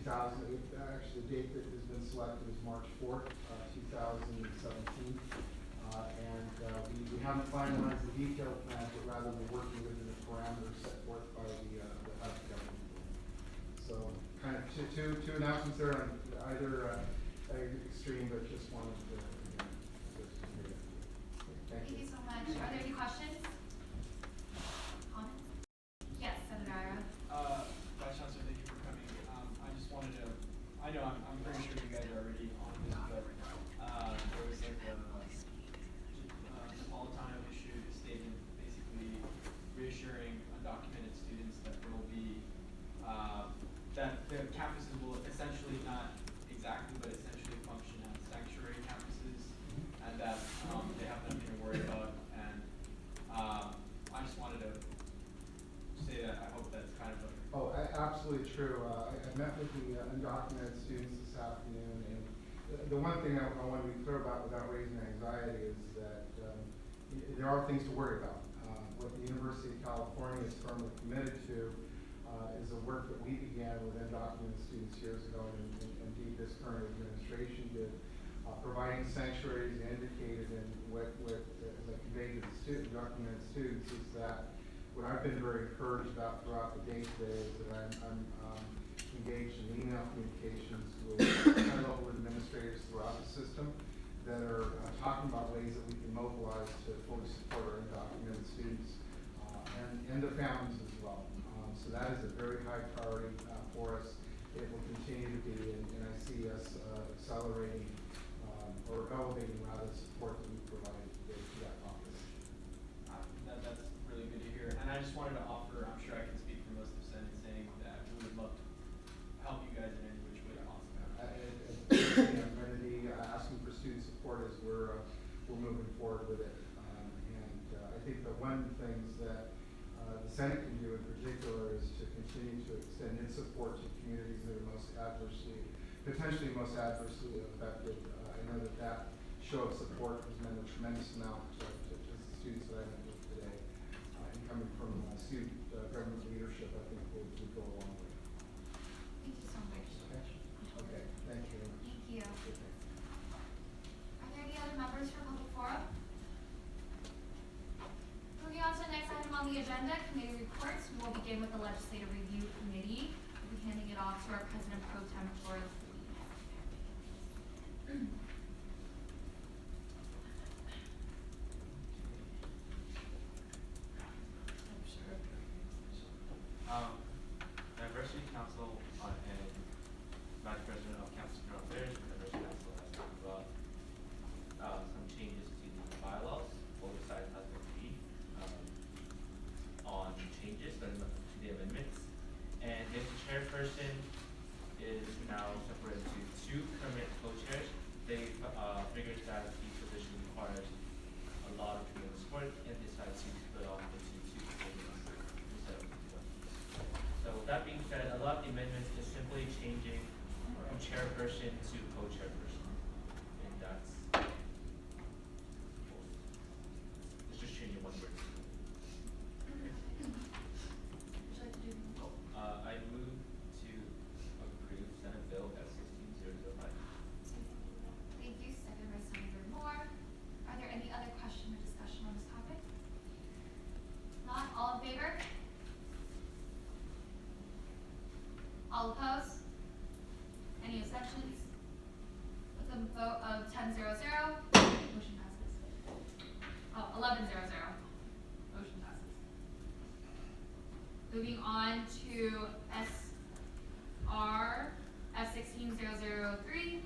Actually the date that has been selected is March 4th, 2017. We haven't finalized the detailed plan, but rather we're working within the parameters set forth by the House Government. So kind of two announcements there on either extreme, but just wanted to Thank you so much. Are there any questions? Comments? Yes, Senator Ira. Vice Chancellor, thank you for coming. I just wanted to, I know I'm pretty sure you guys are already on this, but there was like Napolitano issued a statement basically reassuring undocumented students that there will be, that the campuses will essentially not exactly, but essentially function as sanctuary campuses, and that they have nothing to worry about. And I just wanted to say that I hope that's kind of a absolutely true. I met with the undocumented students this afternoon, and the one thing I want to be clear about without raising anxiety is that there are things to worry about. What the University of California is firmly committed to is the work that we began with undocumented students years ago, and indeed this current administration did, providing sanctuaries indicated, and what as I conveyed to the undocumented students is that what I've been very encouraged about throughout the day today is that I'm engaged in email communications with high-level administrators throughout the system that are talking about ways that we can mobilize to fully support our undocumented students and their families as well. So that is a very high priority for us. It will continue to be, and I see us accelerating or elevating rather the support that we provide to that population. That's really good to hear. And I just wanted to offer, I'm sure I can speak for most of the Senate, saying that we would love to help you guys in any which way possible. I'm going to be asking for student support as we're moving forward with it. I think the one things that the Senate can do in particular is to continue to extend its support to communities that are potentially most adversely affected. I know that show of support has meant a tremendous amount to the students that I met with today. And coming from student government leadership, I think will go a long way. Thank you so much. Okay. Thank you. Thank you. Are there any other members for public forum? Moving on to the next item on the agenda, committee reports. We will begin with the Legislative Review Committee. We'll be handing it off to our President Pro Tem for the Diversity Council and Vice President of Campus General Affairs for Diversity Council has talked about some changes to the bylaws. Both sides has agreed on changes to the amendments. And if the chairperson is now separated into two permanent co-chairs, they figured that the position requires a lot of community support and decided to split off into two positions instead of one. So with that being said, a lot of the amendments is simply changing from chairperson to co-chairperson. And that's it's just changing one word. I move to approve Senate Bill S-16005. Thank you, second by Senator Moore. Are there any other questions or discussion on this topic? Not all in favor? All opposed? Any abstentions? With a vote of 10-0-0, motion passes. Oh, 11-0-0, motion passes. Moving on to SR F-16-003,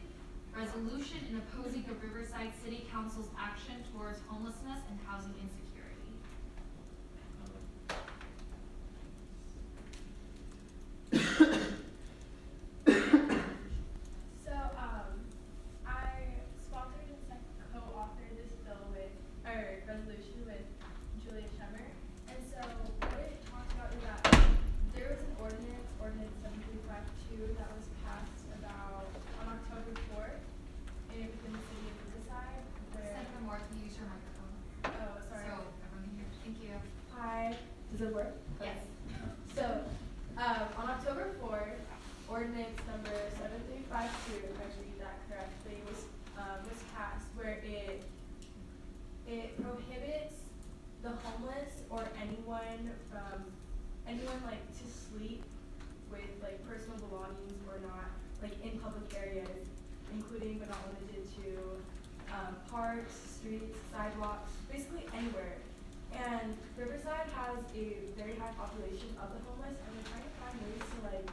resolution in opposing the Riverside City Council's action towards homelessness and housing insecurity. So, I sponsored and co-authored this bill resolution with Julia Schemmer. And so what it talks about is that there was an ordinance 7352, that was passed about on October 4th within the city of Riverside. Senator Moore, can you use your microphone? Oh, sorry. So ordinance number 7352, if I read that correctly, was passed, where it prohibits the homeless or anyone like to sleep with like personal belongings or not, like in public areas, including but not limited to parks, streets, sidewalks, basically anywhere. And Riverside has a very high population of the homeless, and they're trying to find ways to like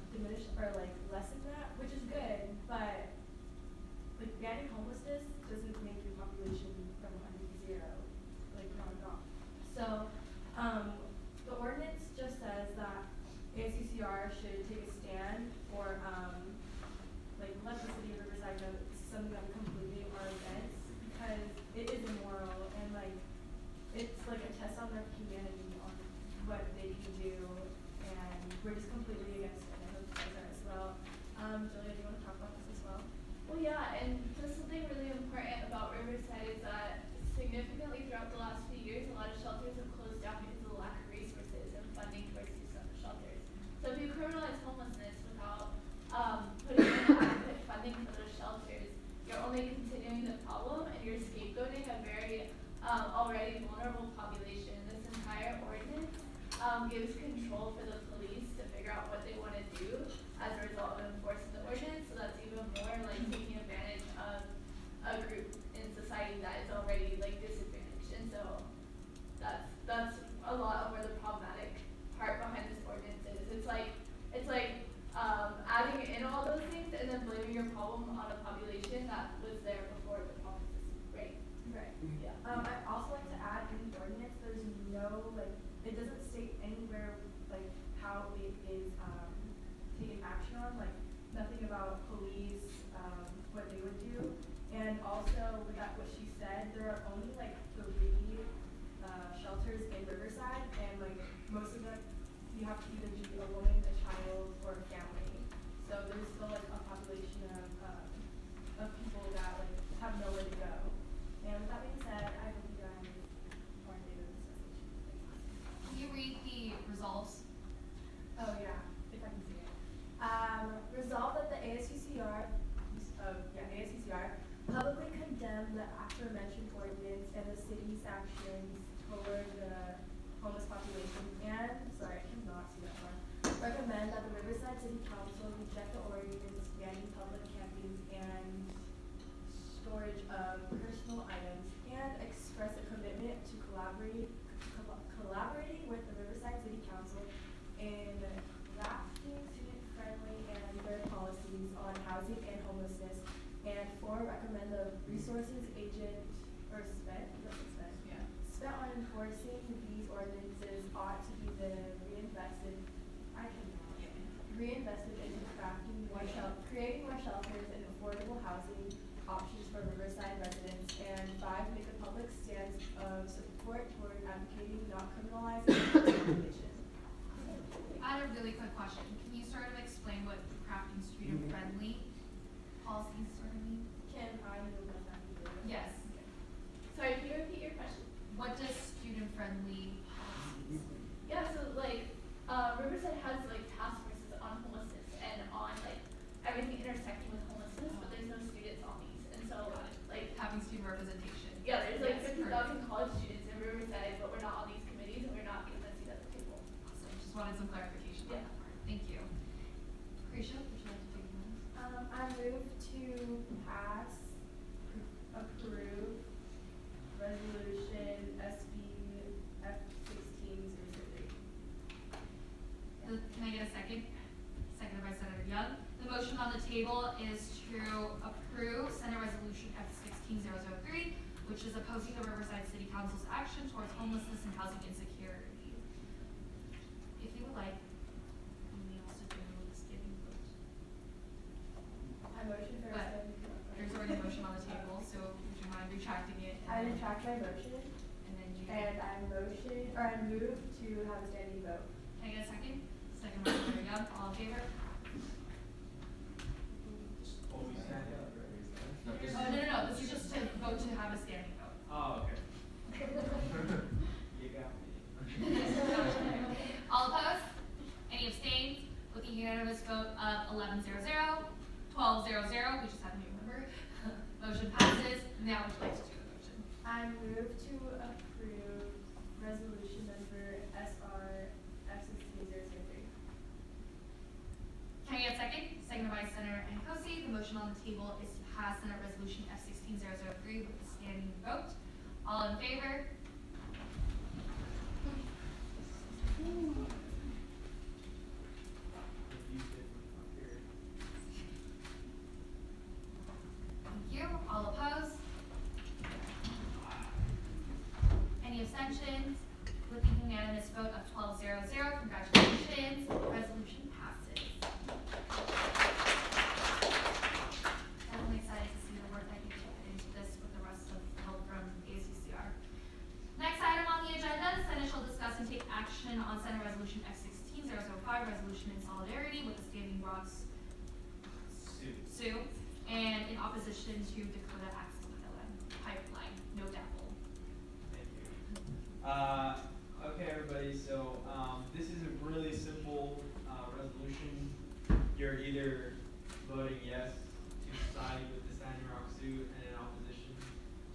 diminish or like lessen that, which is good, but like banning homelessness doesn't make your population from 100 to 0, like not at all. So the ordinance just says that ASUCR should take a stand for like let the city of Riverside know that this is something that will completely our events, because it is immoral and like it's like a test on their humanity on what they can do, and we're just completely against it. I hope you guys are as well. Julia, do you want to talk about this as well? Well, yeah, and just something really important about Riverside is that significantly throughout the last few years, a lot of shelters have closed down because of the lack of resources and funding towards these shelters. So if you criminalize homelessness without putting in adequate funding for those shelters, you're only continuing the problem and you're scapegoating a very already vulnerable population. This entire ordinance gives control for the police to figure out what they want to do as a result of enforcing the ordinance, so that's even more like taking advantage of a group in society that is already like disadvantaged. And so that's a lot of where the problematic part behind this ordinance is. It's like adding in all those things and then blaming your problem on a population that was there before the problem existed. Right. Right. Yeah. I'd also like to add in the ordinance, there's no, like, it doesn't state anywhere, like, how it is, taking action on, like, nothing about police, what they would do. And also, with that, what she said, there are only, like, 3, shelters in Riverside, and, like, most of them, you have to either be a woman, a child, or a family. So there's still, like, a population of people that, like, have nowhere to go. And with that being said, I hope you guys are in favor of this resolution. Can you read the results? Oh yeah, if I can see it. Resolved that the ASUCR publicly condemn the aforementioned ordinance and the city's actions toward the homeless population, and, sorry, I cannot see that one, recommend that the Riverside City Council reject the ordinance banning public camping and storage of personal items, and express a commitment to collaborating with the Riverside City Council in drafting student-friendly and fair policies on housing and homelessness, and 4, recommend the resources agent or spent on enforcing these ordinances ought to be reinvested into creating more shelters and affordable housing options for Riverside residents, and 5, make a public stance of support toward advocating not criminalizing discrimination. I had a really quick question. Can you sort of explain what crafting student-friendly policies sort of mean? Can I move on that? Yes. Sorry, can you repeat your question? What does student-friendly policies? Yeah, so like Riverside has like task forces on homelessness and on like everything intersecting with homelessness, but there's no students on these, and so like Having student representation. yeah, there's like Yes, 50,000 college students in Riverside, but we're not on these committees and we're not given a seat at the table. Awesome. Just wanted some clarification on Yeah. that part. Thank you. Krisha, would you like to take notes? I move to approve resolution SBF 16-003. Can I get a second? Seconded by Senator Young. The motion on the table is to approve Senate Resolution F-16003, which is opposing the Riverside City Council's action towards homelessness and housing insecurity. If you would like, we may also do a skipping vote. I motion for But a there's already a motion on the table, so would you mind retracting it? I retract my motion, And then you. and I move to have a standing vote. Can I get a second? Second by Senator Young. All in favor? Always stand up, right? No, this Oh, no. This is just to vote to have a standing vote. Oh, okay. You got me. All opposed? Any abstained? With a unanimous vote of 11-0-0, 12-0-0, we just have a new member. Motion passes. Now would you like to do the motion? I move to approve resolution number SR F16-003. Can I get a second? Seconded by Senator Nkosi. The motion on the table is to pass Senate Resolution F16-003 with a standing vote. All in favor? Thank you. All opposed? Any abstentions? With a unanimous vote of 12-0-0, congratulations, resolution passes. Definitely excited to see the work that you put into this with the rest of the help from ASUCR. Next item on the agenda, the Senate shall discuss and take action on Senate Resolution F16-005, resolution in solidarity with the Standing Rocks Sioux, and in opposition to Dakota Access Pipeline, no devil. Thank you. Okay, everybody, so this is a really simple resolution. You're either voting yes to side with the Standing Rock Sioux and in opposition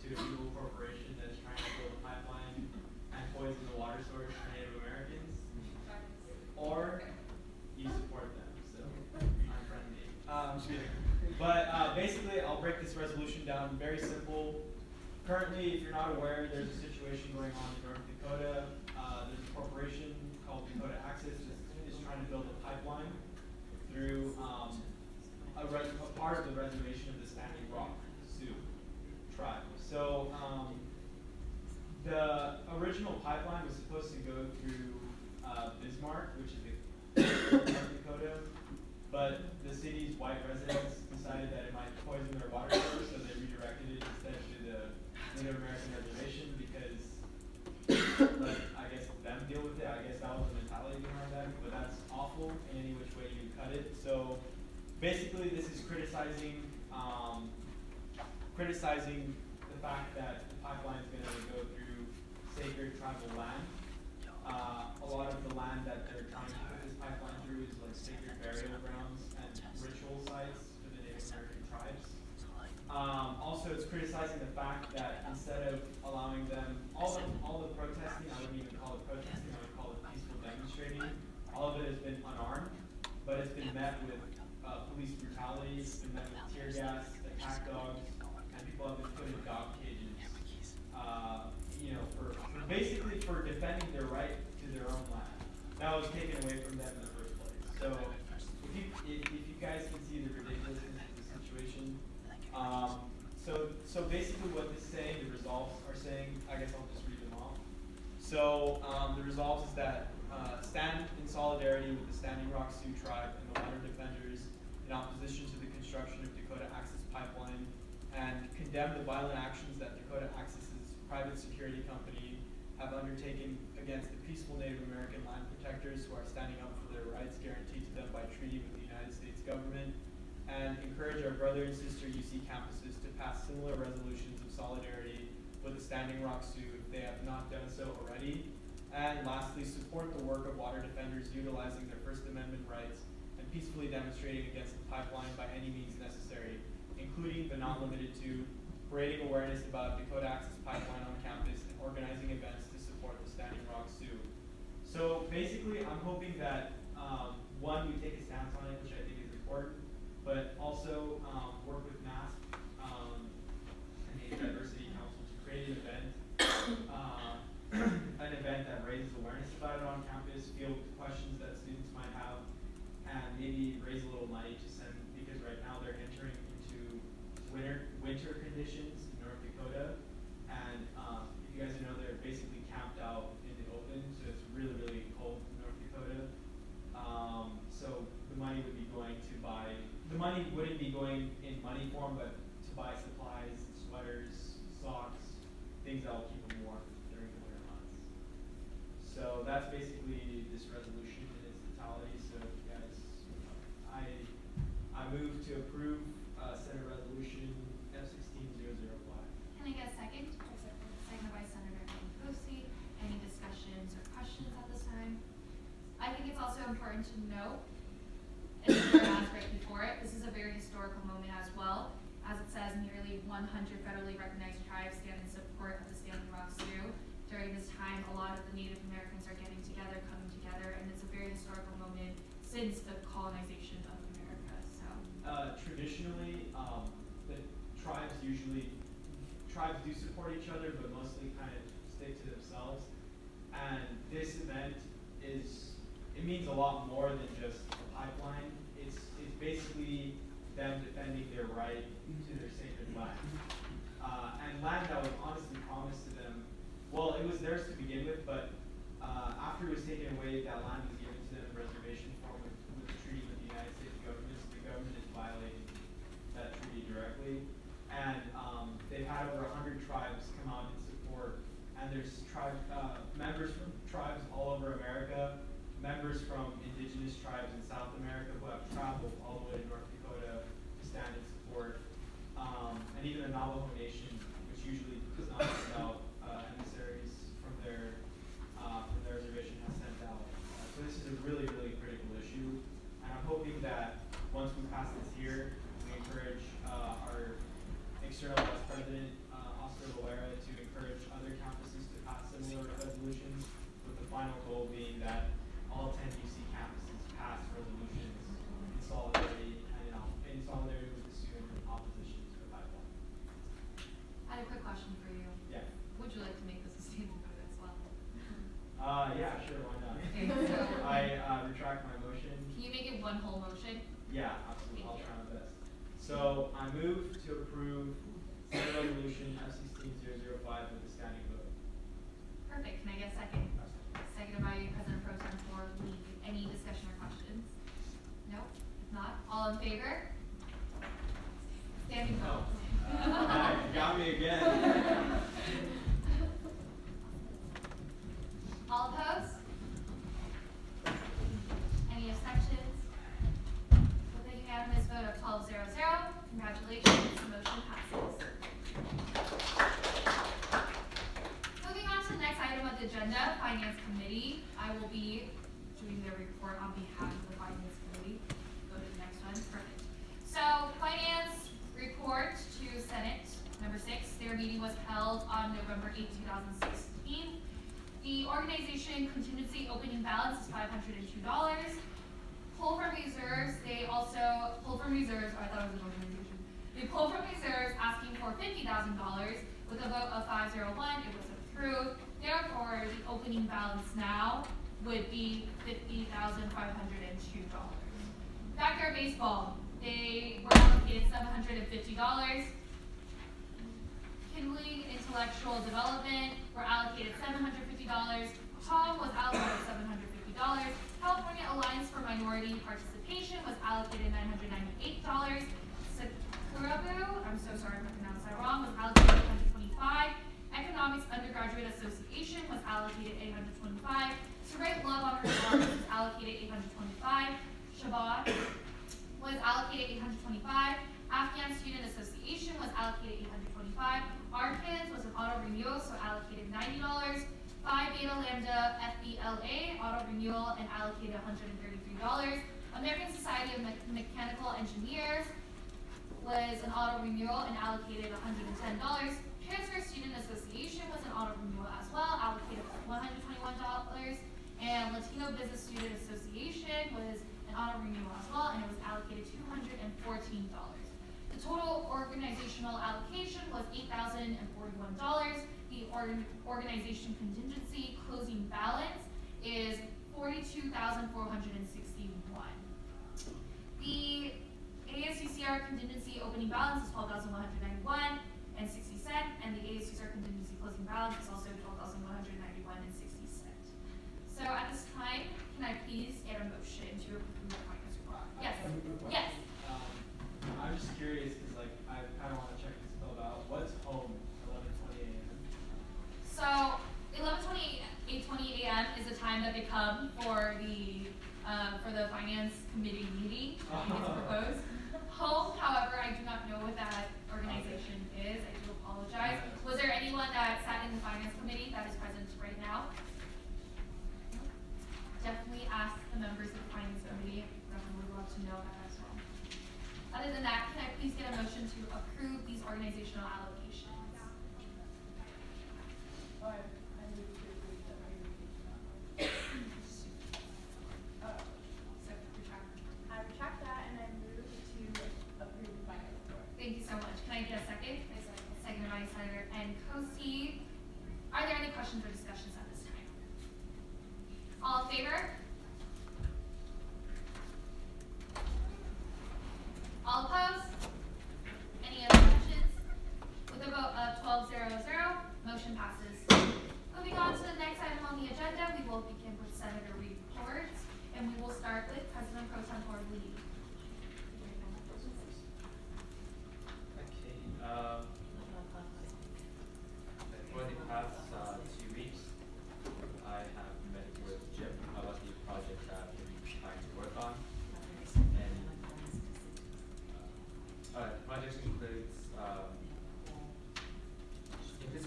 to a evil corporation that's trying to build a pipeline and poison the water source for Native Americans, or you support them, so I'm friendly. I'm just kidding. But basically, I'll break this resolution down very simple. Currently, if you're not aware, there's a situation going on in North Dakota. There's a corporation called Dakota Access that is trying to build a pipeline through a part of the reservation of the Standing Rock Sioux tribe. So the original pipeline was supposed to go through Bismarck, which is North Dakota, but the city's white residents decided that it might poison their water source, so they redirected it instead to the Native American reservation because, I guess, them deal with it. I guess that was the mentality behind that, but that's awful in any which way you cut it. So basically, this is criticizing the fact that the pipeline is going to go through sacred tribal land. A lot of the land that they're trying to put this pipeline through is like sacred burial grounds and ritual sites for the Native American tribes. Also, it's criticizing the fact that instead of allowing them, all the protesting, I wouldn't even call it protesting, I would call it peaceful demonstrating. All of it has been unarmed, but it's been met with police brutality, it's been met with tear gas, attack dogs, and people have been put in dog cages. Basically for defending their right to their own land. That was taken away from them in the first place. So if you guys can see the ridiculousness of the situation, so basically what this is saying, the resolves are saying, I guess I'll just read them off. So the resolves is that stand in solidarity with the Standing Rock Sioux tribe and the water defenders in opposition to the construction of Dakota Access Pipeline, and condemn the violent actions that Dakota Access's private security company have undertaken against the peaceful Native American land protectors who are standing up for their rights guaranteed to them by treaty with the United States government, and encourage our brother and sister UC campuses to pass similar resolutions of solidarity with the Standing Rock Sioux if they have not done so already. And lastly, support the work of water defenders utilizing their First Amendment rights and peacefully demonstrating against the pipeline by any means necessary, including but not limited to creating awareness about Dakota Access Pipeline on campus and organizing events to support the Standing Rock Sioux. So basically, I'm hoping that one, we take a stance on it, which I think is important, but also work with MASP and the Diversity Council to create an event that raises awareness about it on campus, field questions that students might have, and maybe raise a little money to send, because right now they're entering into winter conditions in North Dakota, and if you guys know, they're basically camped out in the open, so it's really, really cold in North Dakota. So the money would be going to buy, the money wouldn't be going in money form, but to buy supplies, sweaters, socks, things that will keep them warm during the winter months. So that's basically this resolution in its totality. So you guys, I move to approve Senate Resolution F16-005. Can I get a second? Seconded by Senator Nkosi. Any discussions or questions at this time? I think it's also important to note and the whereas right before it. This is a very historical moment as well. As it says, nearly 100 federally recognized tribes stand in support of the Standing Rock Sioux. During this time, a lot of the Native Americans are getting together, coming together, and it's a very historical moment since the colonization of America. So Traditionally, the tribes do support each other, but mostly kind of stick to themselves. And this event means a lot more than just a pipeline. It's basically them defending their right to their sacred land. And land that was honestly promised to them. Well, it was theirs to begin with, but after it was taken away, that land was given to them in reservation form with the treaty with the United States government. So the government is violating that treaty directly. And they've had over 100 tribes come out in support. And there's members from tribes all over America, members from indigenous tribes in South America who have traveled all the way to North Dakota to stand in support. And even the Navajo Nation, which usually does not send out emissaries from their reservation, has sent out. So this is a really, really critical issue. And I'm hoping that once we pass this here, we encourage our external vice president, Oscar Loera, to encourage other campuses to pass similar resolutions, with the final goal being that all 10 UC campuses pass resolutions in solidarity with the student in opposition to the pipeline. I had a quick question for you. Yeah. Would you like to make this a standing vote as well? Yeah, sure, why not? Okay, so I retract my motion. can you make it one whole motion? Yeah, absolutely. I'll Thank try my best. So I move to approve Senate Resolution F-16-005 with a standing vote. Perfect. Can I get a second? Seconded by President Pro Tem for Lee. Any discussion or questions? No? If not, all in favor? Standing vote. You got me again. All opposed? Any abstentions? With a unanimous vote of 12-0-0, congratulations, the motion passes. Moving on to the next item of the agenda, Finance Committee. I will be doing the report on behalf of the Finance Committee. Go to the next one. Perfect. So, Finance report to Senate, number 6. Their meeting was held on November 8, 2016. The organization contingency opening balance is $502. Pull from reserves, they also pulled from reserves, I thought it was an organization. They pulled from reserves asking for $50,000 with a vote of 501. It was approved. Therefore, the opening balance now would be $50,502. Backyard baseball, they were allocated $750. Kindling Intellectual Development were allocated $750. Tom was allocated $750. California Alliance for Minority Participation was allocated $998. Sakurabu, I'm so sorry if I pronounced that wrong, was allocated $125. Economics Undergraduate Association was allocated $825. To Write Love on Her Farm was allocated $825. Shabbat was allocated $825. Afghan Student Association was allocated $825. ARKIDS was an auto renewal, so allocated $90. Phi Beta Lambda FBLA auto renewal and allocated $133. American Society of Mechanical Engineers was an auto renewal and allocated $110. Transfer Student Association was an auto renewal as well, allocated $121. And Latino Business Student Association was an auto renewal as well, and it was allocated $214. The total organizational allocation was $8,041. The organization contingency closing balance is $42,461. The ASUCR contingency opening balance is $12,191 and 60 cents, and the ASUCR contingency closing balance is also $12,191 and 60 cents. So at this time, can I please get a motion to approve the finance report? Yes. Yes. I'm just curious because I kind of want to check this bill out. What's home 11:20 a.m.? So 11:20 a.m. is the time that they come for the finance committee meeting. I think it's proposed. Home, however, I do not know what that organization is. I do apologize. Was there anyone that sat in the finance committee that is present right now? Definitely ask the members of the finance committee. Definitely would love to know motion to approve these organizational allocations? I move to approve the organizational. So retract. I retract that and I move to approve the finance report. Thank you so much. Can I get a second? Second by Senator Nkosi. Are there any questions or discussions at this time? All in favor? All opposed? Any abstentions? With a vote of 12-0-0, motion passes. Moving on to the next item on the agenda, we will begin with Senator reports, and we will start with President Pro Tempore Lee. Okay, for the past 2 weeks, I have met with Jim about the project that we're trying to work on. And the project includes a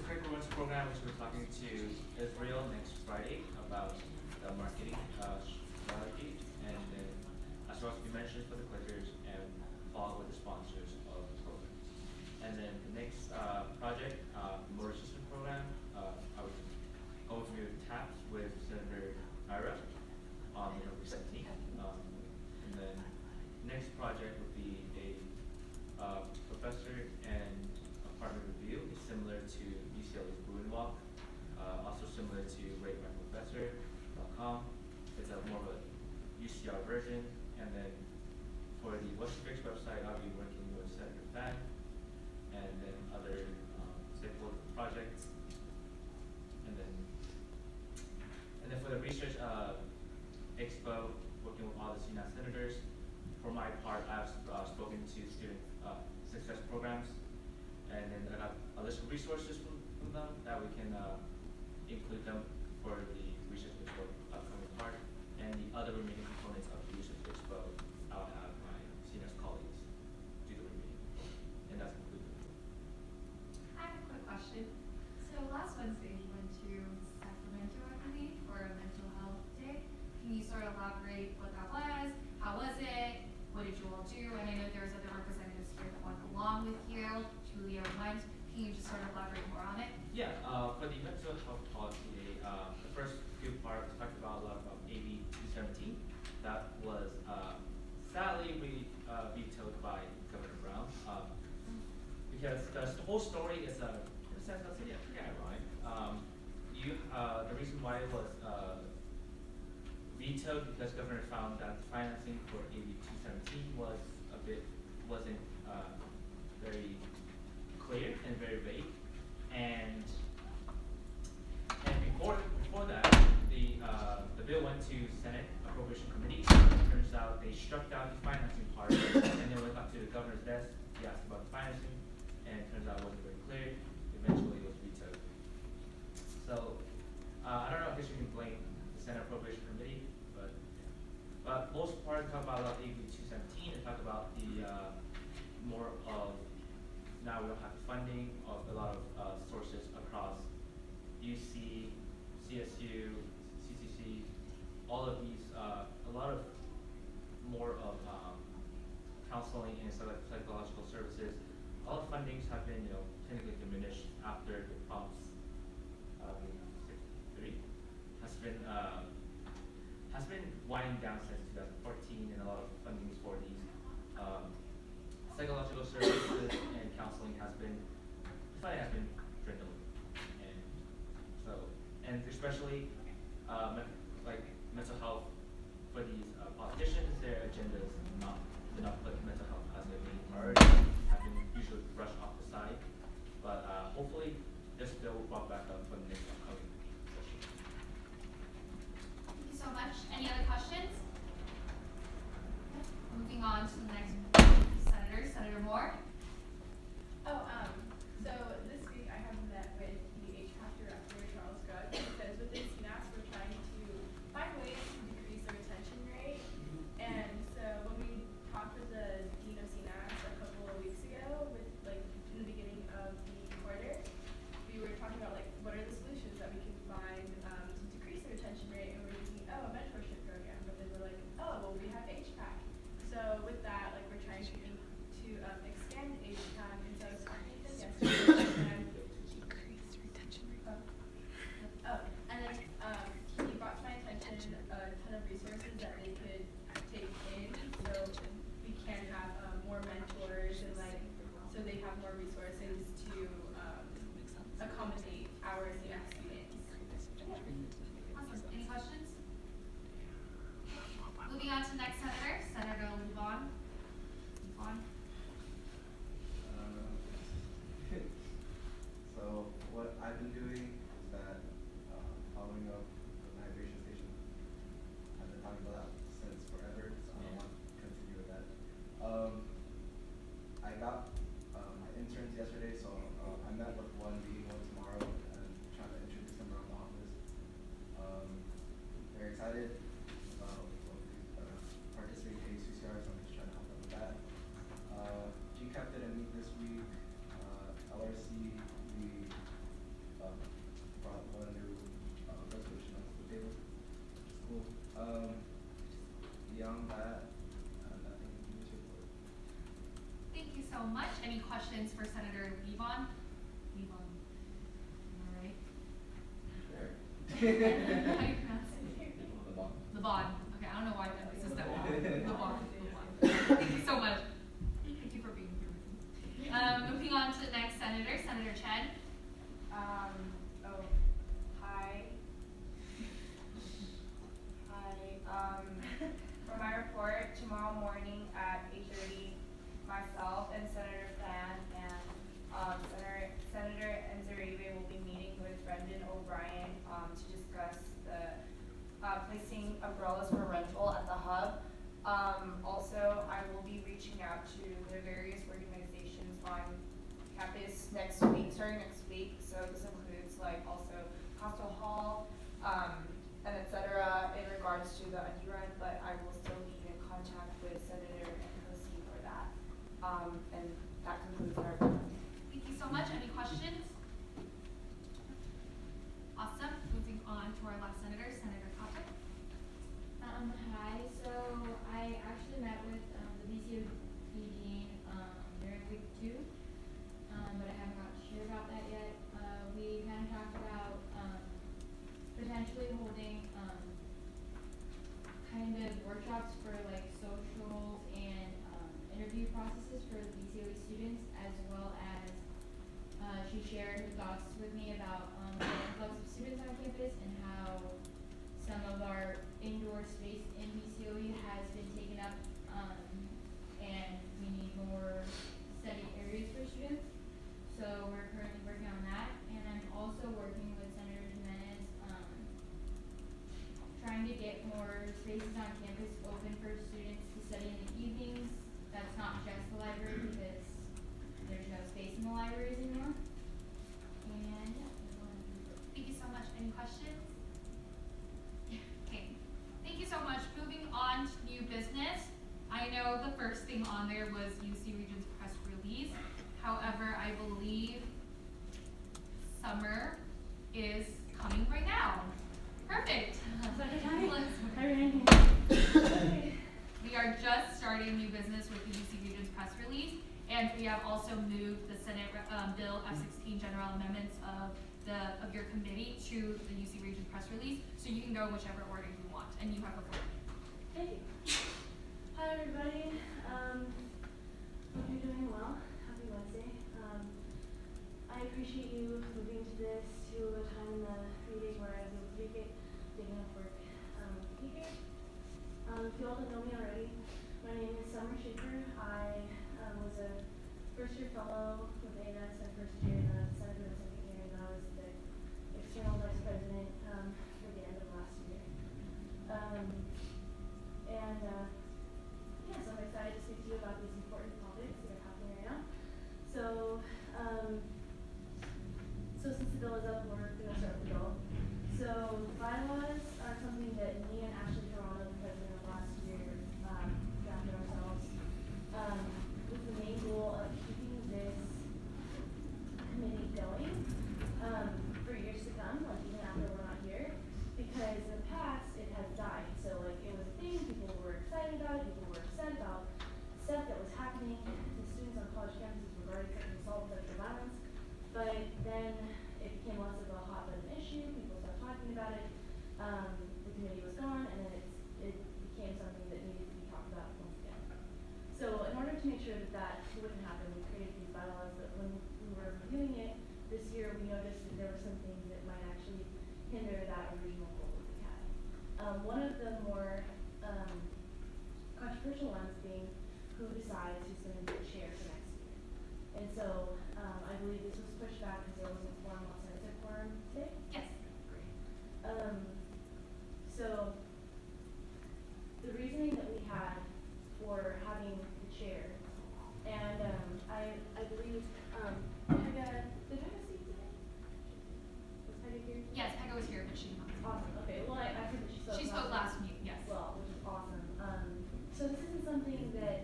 curriculum program, which we're talking to Israel next Friday about the marketing strategy, and then as well as we mentioned for the clickers and follow with the sponsors of the program. And then the next project, motor system program, I was going through TAPS with Senator Ira on November 17th. And then next project would be a professor and apartment review. It's similar to UCLA's Bruin Walk, also similar to ratemyprofessor.com. It's a more of a UCR version. And then for the Western Fix website, I'll be working with Senator Fan and then other stakeholder projects. And then for the research expo, working with all the CNAS senators. For my part, I've spoken to student success programs, and then I got a list of resources from them that we can include them for the research expo upcoming part. And the other remaining components of the research expo, I'll have my CNAS colleagues do the remaining. And that's concluded. I have a quick question. So last Wednesday you went to Sacramento, I believe, for a mental health day. Can you sort of elaborate what that was? How was it? What did you all do? And I know there's other representatives here that went along with you. Julia went. Can you just sort of elaborate more on it? Yeah, for the mental health policy, the first few parts talked about a lot about AB 217. That was sadly vetoed by Governor Brown because the whole story is in a sense that's pretty ironic. The reason why it was vetoed because Governor found that the financing for AB 217 wasn't very clear and very vague, and before that, the bill went to Senate Appropriation Committee. Turns out they struck out the financing part, and then went up to the governor's desk. He asked about the financing, and it turns out it wasn't very clear. Eventually, it was vetoed. So I don't know if you can blame the Senate Appropriation Committee, but most part talk about AB 217 and talk about the more of now we don't have funding of a lot of sources across UC, CSU, CCC, all of these, a lot of more of counseling and psychological services. All the fundings have been, technically diminished after the prompts 3 has been winding down since 2014, and a lot of fundings for these psychological services and counseling funding has been dwindling, and especially like mental health for these politicians, their agendas do not put mental health as a main priority, have been usually brushed off the side, but hopefully this bill will brought back up for the next upcoming session. Thank you so much. Any other questions? Moving on to the next Senator Moore. So this week I have met with the HPAC director, Charles Gregg, because within CNAS we're trying to find ways to decrease the retention rate. And so when we talked with the dean of CNAS a couple of weeks ago, in the beginning of the quarter, we were talking about what are the solutions that we can find to decrease the retention rate, and we were thinking, a mentorship program, but then we're like, we have HPAC. So with that, we're trying to expand Thank you so much. Any questions for Senator Levon? Levon, am I right? How do you pronounce it? Levon. Okay, I don't know why that is that Levon. Thank you so much. Thank you for being here with me. Moving on to the next senator, Senator Chen. Hi. For my report, tomorrow morning at 8:30, myself and Senator Fan and Senator Enzaribe will be meeting with Brendan O'Brien to discuss the placing umbrellas for rental at the hub. Also, I will be reaching out to the various organizations on campus starting next week. So this includes like also Coastal Hall, and etc. in regards to the underrun, but I will still be in contact with Senator Nkosi for that. And that concludes our report. Thank you so much. Any questions? Awesome. Moving on to our last senator, Senator Kotek. Hi. So I actually met with the BCOD dean during week 2, but I haven't got to share about that yet. We kind of talked about potentially holding kind of workshops for like socials and interview processes for the BCOE students, as well as she shared her thoughts with me about the influx of students on campus and how some of our indoor space in BCOE has been taken up, and we need more study areas for students. So we're currently working on that, and I'm also working with Senator Jimenez, trying to get more spaces on campus open for students to study in the evenings. That's not just the library because there's no space in the libraries anymore. And yeah, Thank you so much. Any questions? Okay. Thank you so much. Moving on to new business. I know the first thing on there was UC Region's press release. However, I believe summer is coming right now. Perfect. We are just starting new business with the UC Region's press release, and we have also moved the Senate Bill F-16 general amendments of your committee to the UC Region's press release, so you can go in whichever order you want, and you have the floor. Thank you. Hi everybody. Hope you're doing well. Happy Wednesday. I appreciate you moving to this to a time in the meeting where I was able to make it, did enough work to be here. If you all don't know me already, my name is Summer Schaefer. I was a first-year fellow with ANS my first year, and then senator my second year, and I was the external vice president for the end of last year. Yeah, so I'm excited to speak to you about these important topics that are happening right now. So since the bill is up, we're going to start with the bill. So bylaws are something that me and Ashley Toronto, the president of last year, drafted ourselves with the main goal of keeping this committee going for years to come, like even after we're not here. Because in the past, it has died. So like it was a thing, people were excited about it, people were upset about stuff that was happening to students on college campuses regarding sexual assault and sexual violence. But then it became less of a hot button issue, people started talking about it, the committee was gone, and then it became something that needed to be talked about once again. So in order to make sure that that wouldn't happen, we created these bylaws that when we were reviewing it this year, we noticed that there were some things that might actually hinder that original goal that we had. One of the more controversial ones being who decides who's going to be the chair for next year. And so I believe this was pushed back because there wasn't quorum on Senate quorum today. Yes. Great. So the reasoning that we had for having the chair, and I believe Pega, did Pega speak today? Was Pega here? Yes, Pega was here, but she did not. Awesome. Okay. Well, I heard that she spoke. She spoke last meeting. Yes. Well, which is awesome. So this isn't something that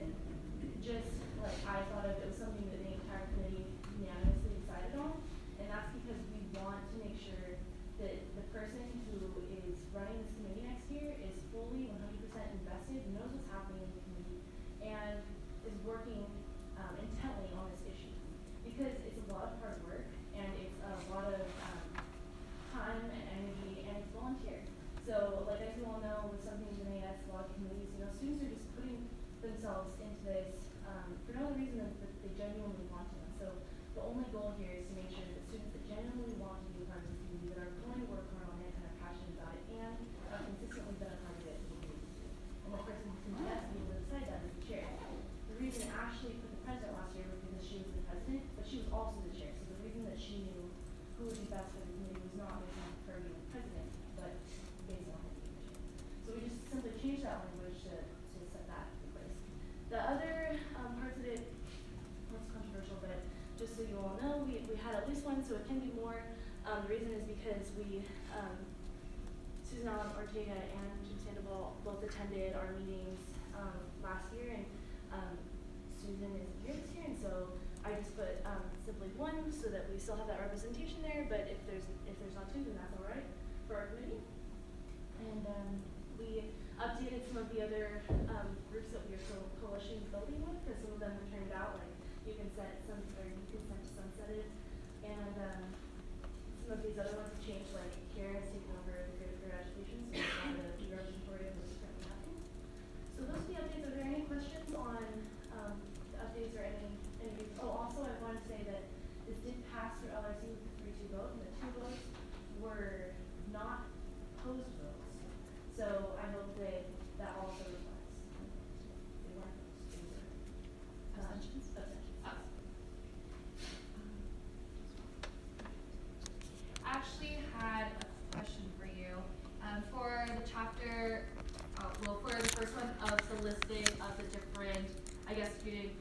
just like I thought of. It was something that the entire committee unanimously decided on, and that's because we want to make sure that the person who is running this committee next year is fully 100% invested, knows goal here is to make sure that students that genuinely want to be part of this community, that are going to work hard on it and are passionate about it, and have consistently been a part of it, will be able to. And the person who can best be able to decide that is the chair. The reason Ashley put the president last year was because she was the president, but she was also the chair. So the reason that she knew who would be best for the committee was not based on her being the president, but based on her being the chair. So we just simply changed that language to set that in place. The other parts of it, well, it's controversial, but just so you all know, we had at least one, so it can be more. The reason is because Susan Ortega and Jim Sandoval both attended our meetings last year, and Susan isn't here this year, and so I just put simply one so that we still have that representation there. But if there's not two, then that's all right for our committee. And we updated some of the other groups that we are coalition building with, because some of them have turned out like you can set some, or you can set to sunsetted, and some of these other ones have changed. Like Kara has taken over the career education, so it's not the repository of what's currently happening. So those are the updates. Are there any questions on the updates or any? Oh, also I want to say that this did pass through LRC with a 3-2 vote, and the 2 votes were not opposed votes. So I hope that that also reflects. They weren't opposed. They were Abstentions? Abstentions. Oh. Ashley had a question for you. For the chapter, for the first one of the listing of the different, I guess, student